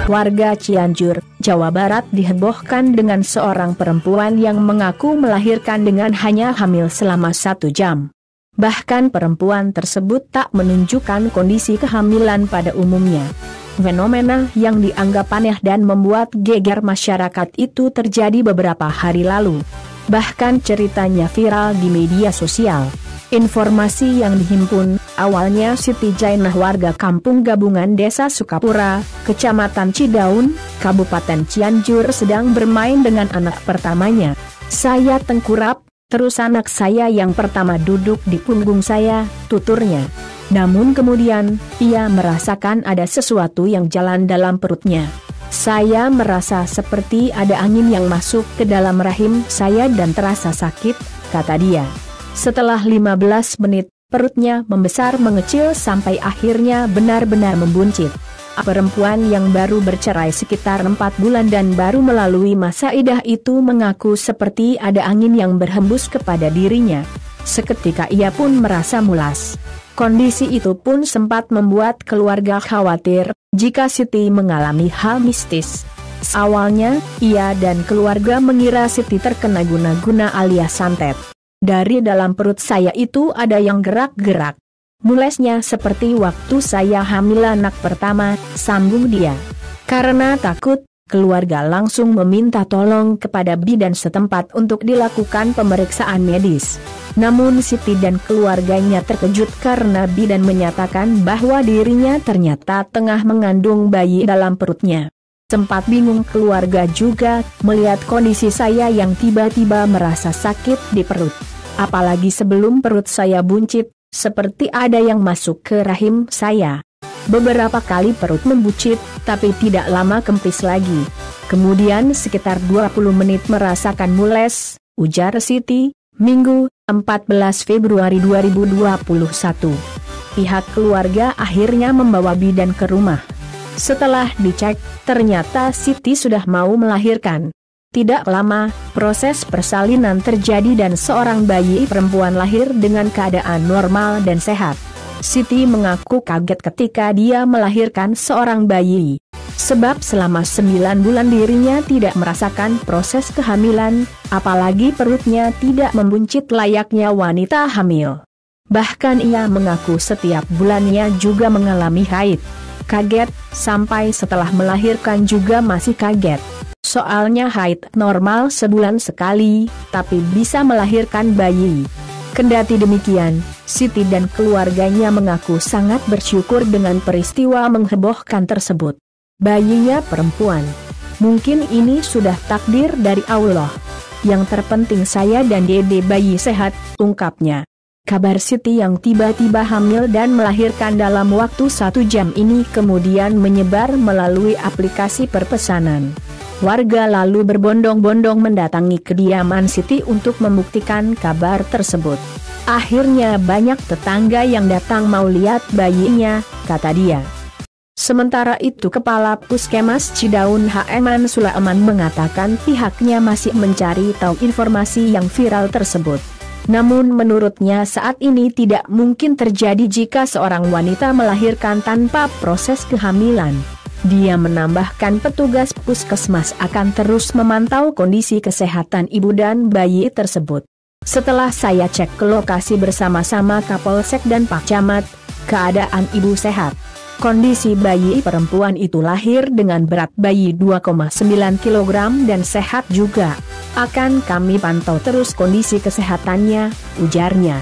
Warga Cianjur, Jawa Barat dihebohkan dengan seorang perempuan yang mengaku melahirkan dengan hanya hamil selama 1 jam. Bahkan perempuan tersebut tak menunjukkan kondisi kehamilan pada umumnya. Fenomena yang dianggap aneh dan membuat geger masyarakat itu terjadi beberapa hari lalu. Bahkan ceritanya viral di media sosial. Informasi yang dihimpun, awalnya Siti Jainah warga kampung gabungan Desa Sukapura, Kecamatan Cidaun, Kabupaten Cianjur sedang bermain dengan anak pertamanya. "Saya tengkurap, terus anak saya yang pertama duduk di punggung saya," tuturnya. Namun kemudian, ia merasakan ada sesuatu yang jalan dalam perutnya. "Saya merasa seperti ada angin yang masuk ke dalam rahim saya dan terasa sakit," kata dia. Setelah 15 menit, perutnya membesar mengecil sampai akhirnya benar-benar membuncit. Perempuan yang baru bercerai sekitar 4 bulan dan baru melalui masa idah itu mengaku seperti ada angin yang berhembus kepada dirinya. Seketika ia pun merasa mulas. Kondisi itu pun sempat membuat keluarga khawatir jika Siti mengalami hal mistis. Awalnya, ia dan keluarga mengira Siti terkena guna-guna alias santet. "Dari dalam perut saya itu ada yang gerak-gerak. Mulesnya seperti waktu saya hamil anak pertama," sambung dia. Karena takut, keluarga langsung meminta tolong kepada bidan setempat untuk dilakukan pemeriksaan medis. Namun Siti dan keluarganya terkejut karena bidan menyatakan bahwa dirinya ternyata tengah mengandung bayi dalam perutnya. "Sempat bingung keluarga juga melihat kondisi saya yang tiba-tiba merasa sakit di perut. Apalagi sebelum perut saya buncit, seperti ada yang masuk ke rahim saya. Beberapa kali perut membuncit, tapi tidak lama kempis lagi. Kemudian sekitar 20 menit merasakan mules," ujar Siti. Minggu, 14 Februari 2021. Pihak keluarga akhirnya membawa bidan ke rumah. Setelah dicek, ternyata Siti sudah mau melahirkan. Tidak lama, proses persalinan terjadi dan seorang bayi perempuan lahir dengan keadaan normal dan sehat. Siti mengaku kaget ketika dia melahirkan seorang bayi. Sebab selama 9 bulan dirinya tidak merasakan proses kehamilan, apalagi perutnya tidak membuncit layaknya wanita hamil. Bahkan ia mengaku setiap bulannya juga mengalami haid. Kaget, sampai setelah melahirkan juga masih kaget. Soalnya haid normal sebulan sekali, tapi bisa melahirkan bayi. Kendati demikian, Siti dan keluarganya mengaku sangat bersyukur dengan peristiwa menghebohkan tersebut. Bayinya perempuan. "Mungkin ini sudah takdir dari Allah. Yang terpenting saya dan dede bayi sehat," ungkapnya. Kabar Siti yang tiba-tiba hamil dan melahirkan dalam waktu 1 jam ini kemudian menyebar melalui aplikasi perpesanan. Warga lalu berbondong-bondong mendatangi kediaman Siti untuk membuktikan kabar tersebut. "Akhirnya banyak tetangga yang datang mau lihat bayinya," kata dia. Sementara itu Kepala Puskesmas Cidaun H.M. Sulaiman mengatakan pihaknya masih mencari tahu informasi yang viral tersebut. Namun menurutnya saat ini tidak mungkin terjadi jika seorang wanita melahirkan tanpa proses kehamilan. Dia menambahkan petugas puskesmas akan terus memantau kondisi kesehatan ibu dan bayi tersebut. "Setelah saya cek ke lokasi bersama-sama Kapolsek dan Pak Camat, keadaan ibu sehat. Kondisi bayi perempuan itu lahir dengan berat bayi 2,9 kg dan sehat juga. Akan kami pantau terus kondisi kesehatannya," ujarnya.